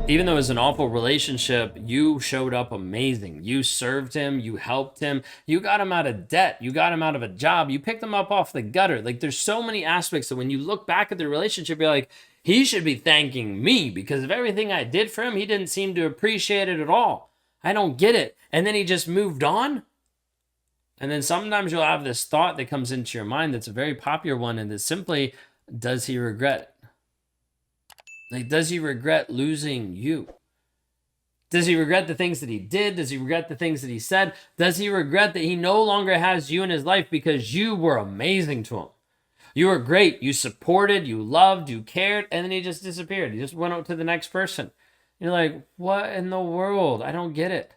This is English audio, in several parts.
Even though it was an awful relationship, you showed up amazing. You served him, you helped him, you got him out of debt, you got him out of a job, you picked him up off the gutter. Like, there's so many aspects that when you look back at the relationship, you're like, he should be thanking me because of everything I did for him. He didn't seem to appreciate it at all. I don't get it. And then he just moved on. And then sometimes you'll have this thought that comes into your mind that's a very popular one, and it's simply, does he regret it? Like, does he regret losing you? Does he regret the things that he did? Does he regret the things that he said? Does he regret that he no longer has you in his life because you were amazing to him? You were great. You supported, you loved, you cared, and then he just disappeared. He just went out to the next person. You're like, what in the world? I don't get it.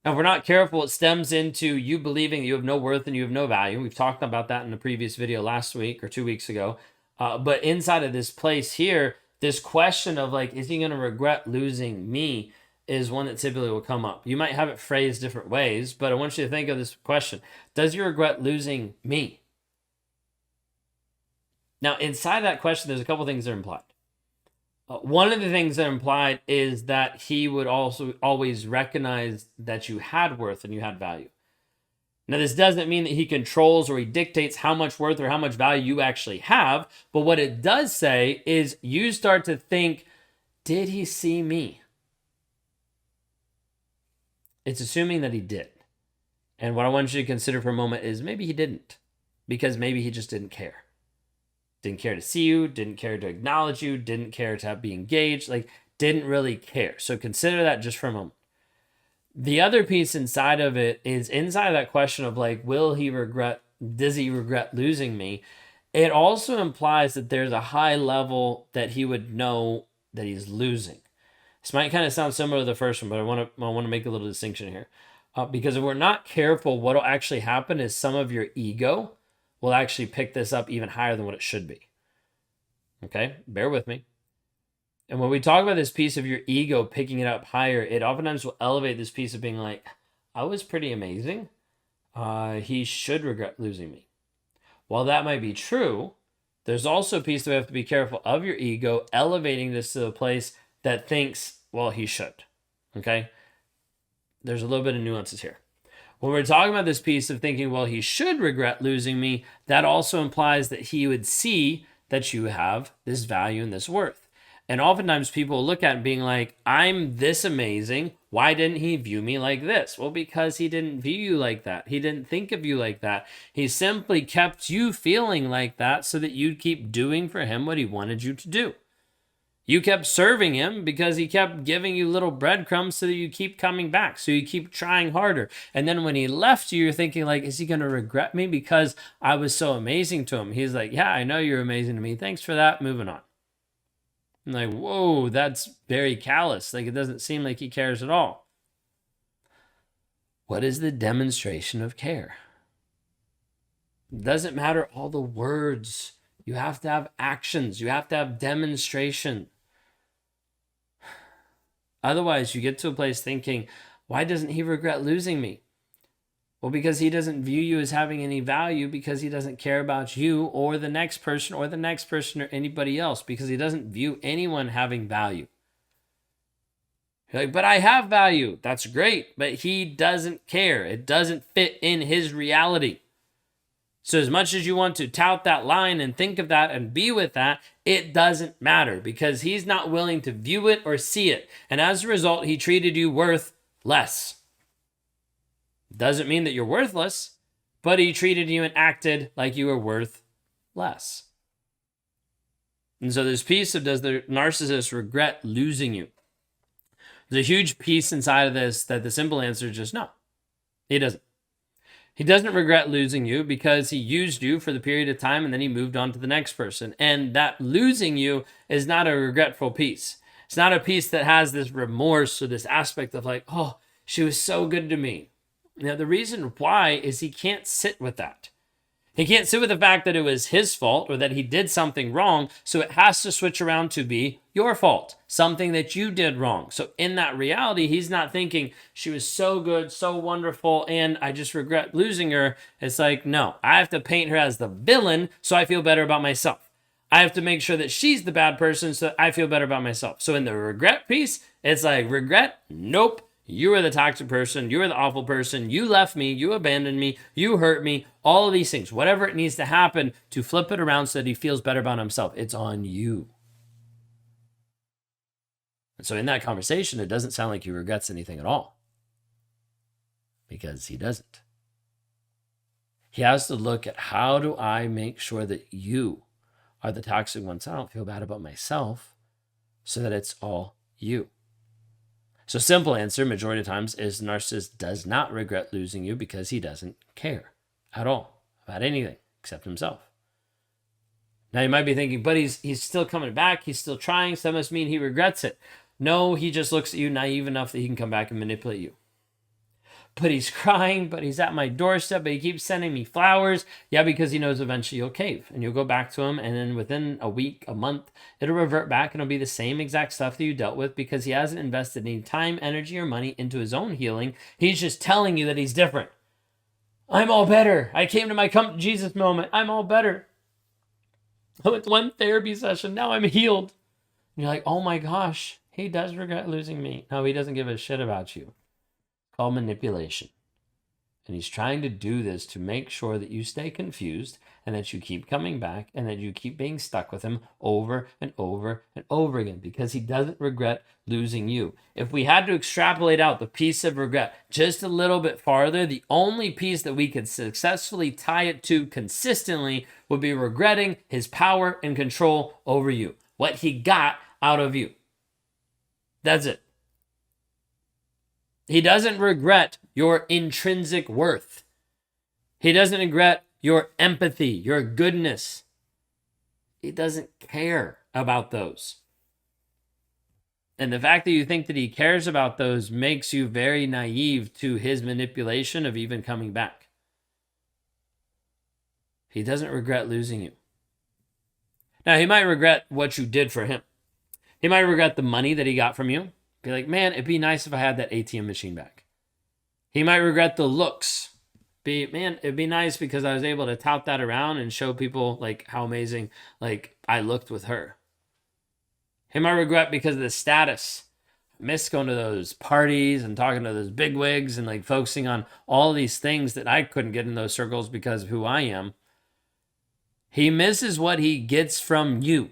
Now, if we're not careful, it stems into you believing you have no worth and you have no value. We've talked about that in a previous video last week or 2 weeks ago. But inside of this place here, this question of like, is he going to regret losing me is one that typically will come up. You might have it phrased different ways, but I want you to think of this question. Does he regret losing me? Now, inside that question, there's a couple things that are implied. One of the things that are implied is that he would also always recognize that you had worth and you had value. Now, this doesn't mean that he controls or he dictates how much worth or how much value you actually have. But what it does say is you start to think, did he see me? It's assuming that he did. And what I want you to consider for a moment is maybe he didn't, because maybe he just didn't care. Didn't care to see you, didn't care to acknowledge you, didn't care to be engaged, like didn't really care. So consider that just for a moment. The other piece inside of it is inside of that question of like, does he regret losing me? It also implies that there's a high level that he would know that he's losing. This might kind of sound similar to the first one, but I want to make a little distinction here. Because if we're not careful, what will actually happen is some of your ego will actually pick this up even higher than what it should be. Okay, bear with me. And when we talk about this piece of your ego picking it up higher, it oftentimes will elevate this piece of being like, I was pretty amazing. He should regret losing me. While that might be true, there's also a piece that we have to be careful of your ego elevating this to a place that thinks, well, he should. Okay? There's a little bit of nuances here. When we're talking about this piece of thinking, well, he should regret losing me, that also implies that he would see that you have this value and this worth. And oftentimes people look at it being like, I'm this amazing. Why didn't he view me like this? Well, because he didn't view you like that. He didn't think of you like that. He simply kept you feeling like that so that you'd keep doing for him what he wanted you to do. You kept serving him because he kept giving you little breadcrumbs so that you keep coming back. So you keep trying harder. And then when he left you, you're thinking like, is he going to regret me because I was so amazing to him? He's like, yeah, I know you're amazing to me. Thanks for that. Moving on. I'm like, whoa, that's very callous. Like, it doesn't seem like he cares at all. What is the demonstration of care? It doesn't matter all the words. You have to have actions. You have to have demonstration. Otherwise, you get to a place thinking, why doesn't he regret losing me? Well, because he doesn't view you as having any value, because he doesn't care about you or the next person or the next person or anybody else, because he doesn't view anyone having value. You're like, but I have value. That's great, but he doesn't care. It doesn't fit in his reality. So as much as you want to tout that line and think of that and be with that, it doesn't matter because he's not willing to view it or see it. And as a result, he treated you worth less. Doesn't mean that you're worthless, but he treated you and acted like you were worth less. And so this piece of, does the narcissist regret losing you? There's a huge piece inside of this that the simple answer is just no. He doesn't. He doesn't regret losing you because he used you for the period of time and then he moved on to the next person. And that losing you is not a regretful piece. It's not a piece that has this remorse or this aspect of like, oh, she was so good to me. Now, the reason why is he can't sit with that. He can't sit with the fact that it was his fault or that he did something wrong. So it has to switch around to be your fault, something that you did wrong. So in that reality, he's not thinking she was so good, so wonderful, and I just regret losing her. It's like, no, I have to paint her as the villain so I feel better about myself. I have to make sure that she's the bad person so that I feel better about myself. So in the regret piece, it's like, regret, nope. You are the toxic person. You are the awful person. You left me. You abandoned me. You hurt me. All of these things, whatever it needs to happen to flip it around so that he feels better about himself, it's on you. And so in that conversation, it doesn't sound like he regrets anything at all, because he doesn't. He has to look at, how do I make sure that you are the toxic one so I don't feel bad about myself, so that it's all you. So simple answer, majority of times, is the narcissist does not regret losing you because he doesn't care at all about anything except himself. Now you might be thinking, but he's still coming back. He's still trying. So that must mean he regrets it. No, he just looks at you naive enough that he can come back and manipulate you. But he's crying, but he's at my doorstep, but he keeps sending me flowers. Yeah, because he knows eventually you'll cave and you'll go back to him. And then within a week, a month, it'll revert back and it'll be the same exact stuff that you dealt with, because he hasn't invested any time, energy, or money into his own healing. He's just telling you that he's different. I'm all better. I came to my come to Jesus moment. I'm all better. I went to one therapy session. Now I'm healed. And you're like, oh my gosh, he does regret losing me. No, he doesn't give a shit about you. Called manipulation. And he's trying to do this to make sure that you stay confused and that you keep coming back and that you keep being stuck with him over and over and over again, because he doesn't regret losing you. If we had to extrapolate out the piece of regret just a little bit farther, the only piece that we could successfully tie it to consistently would be regretting his power and control over you, what he got out of you. That's it. He doesn't regret your intrinsic worth. He doesn't regret your empathy, your goodness. He doesn't care about those. And the fact that you think that he cares about those makes you very naive to his manipulation of even coming back. He doesn't regret losing you. Now, he might regret what you did for him. He might regret the money that he got from you. Be like, man, it'd be nice if I had that ATM machine back. He might regret the looks. Man, it'd be nice because I was able to tout that around and show people like how amazing like I looked with her. He might regret because of the status. I miss going to those parties and talking to those bigwigs and like focusing on all these things that I couldn't get in those circles because of who I am. He misses what he gets from you.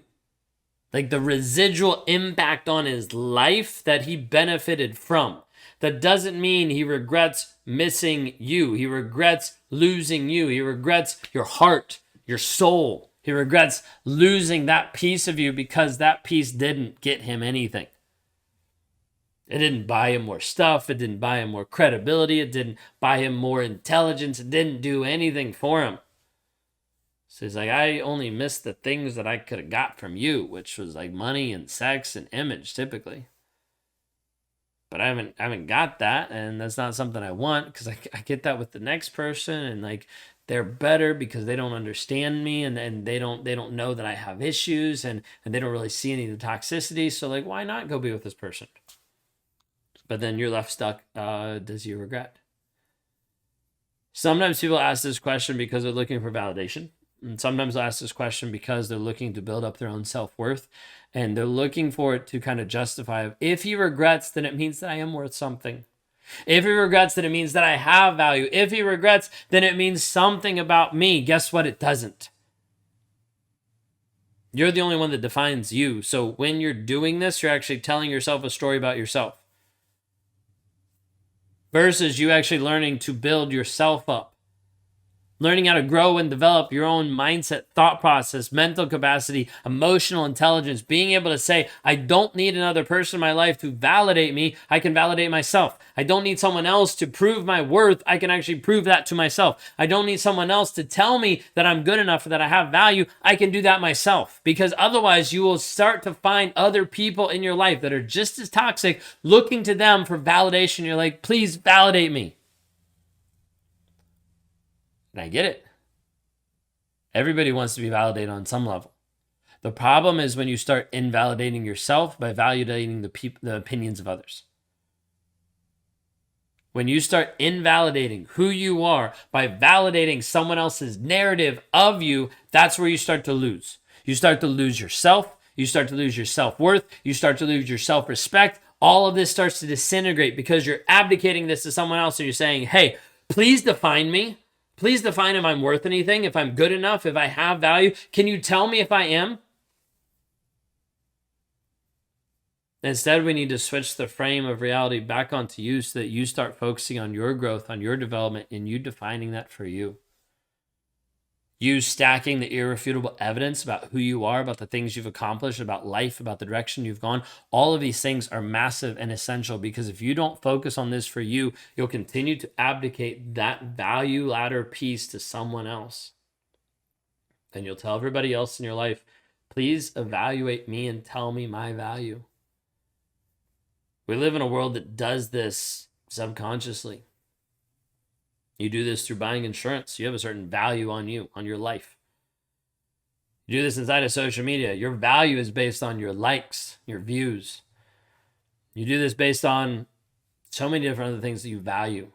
Like the residual impact on his life that he benefited from. That doesn't mean he regrets missing you. He regrets losing you. He regrets your heart, your soul. He regrets losing that piece of you because that piece didn't get him anything. It didn't buy him more stuff. It didn't buy him more credibility. It didn't buy him more intelligence. It didn't do anything for him. So he's like, I only missed the things that I could have got from you, which was like money and sex and image typically. But I haven't got that, and that's not something I want, because I get that with the next person, and like they're better because they don't understand me, and they don't know that I have issues, and they don't really see any of the toxicity. So like, why not go be with this person? But then you're left stuck. Does he regret? Sometimes people ask this question because they're looking for validation. And sometimes they'll ask this question because they're looking to build up their own self-worth, and they're looking for it to kind of justify, if he regrets, then it means that I am worth something. If he regrets, then it means that I have value. If he regrets, then it means something about me. Guess what? It doesn't. You're the only one that defines you. So when you're doing this, you're actually telling yourself a story about yourself. Versus you actually learning to build yourself up. Learning how to grow and develop your own mindset, thought process, mental capacity, emotional intelligence, being able to say, I don't need another person in my life to validate me. I can validate myself. I don't need someone else to prove my worth. I can actually prove that to myself. I don't need someone else to tell me that I'm good enough or that I have value. I can do that myself, because otherwise you will start to find other people in your life that are just as toxic, looking to them for validation. You're like, please validate me. And I get it. Everybody wants to be validated on some level. The problem is when you start invalidating yourself by validating the opinions of others. When you start invalidating who you are by validating someone else's narrative of you, that's where you start to lose. You start to lose yourself. You start to lose your self-worth. You start to lose your self-respect. All of this starts to disintegrate because you're abdicating this to someone else and you're saying, hey, please define me. Please define if I'm worth anything, if I'm good enough, if I have value. Can you tell me if I am? Instead, we need to switch the frame of reality back onto you so that you start focusing on your growth, on your development, and you defining that for you. You stacking the irrefutable evidence about who you are, about the things you've accomplished, about life, about the direction you've gone. All of these things are massive and essential because if you don't focus on this for you, you'll continue to abdicate that value ladder piece to someone else. And you'll tell everybody else in your life, please evaluate me and tell me my value. We live in a world that does this subconsciously. You do this through buying insurance. You have a certain value on you, on your life. You do this inside of social media. Your value is based on your likes, your views. You do this based on so many different other things that you value.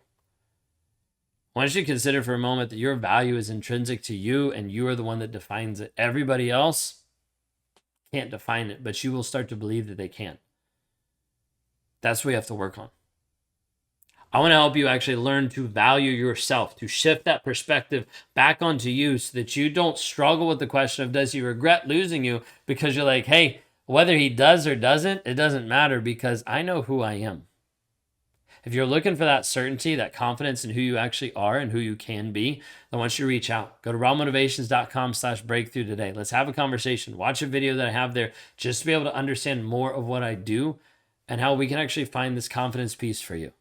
I want you to consider for a moment that your value is intrinsic to you and you are the one that defines it. Everybody else can't define it, but you will start to believe that they can. That's what you have to work on. I want to help you actually learn to value yourself, to shift that perspective back onto you so that you don't struggle with the question of does he regret losing you because you're like, hey, whether he does or doesn't, it doesn't matter because I know who I am. If you're looking for that certainty, that confidence in who you actually are and who you can be, then I want you to reach out. Go to rawmotivations.com/breakthrough today. Let's have a conversation. Watch a video that I have there just to be able to understand more of what I do and how we can actually find this confidence piece for you.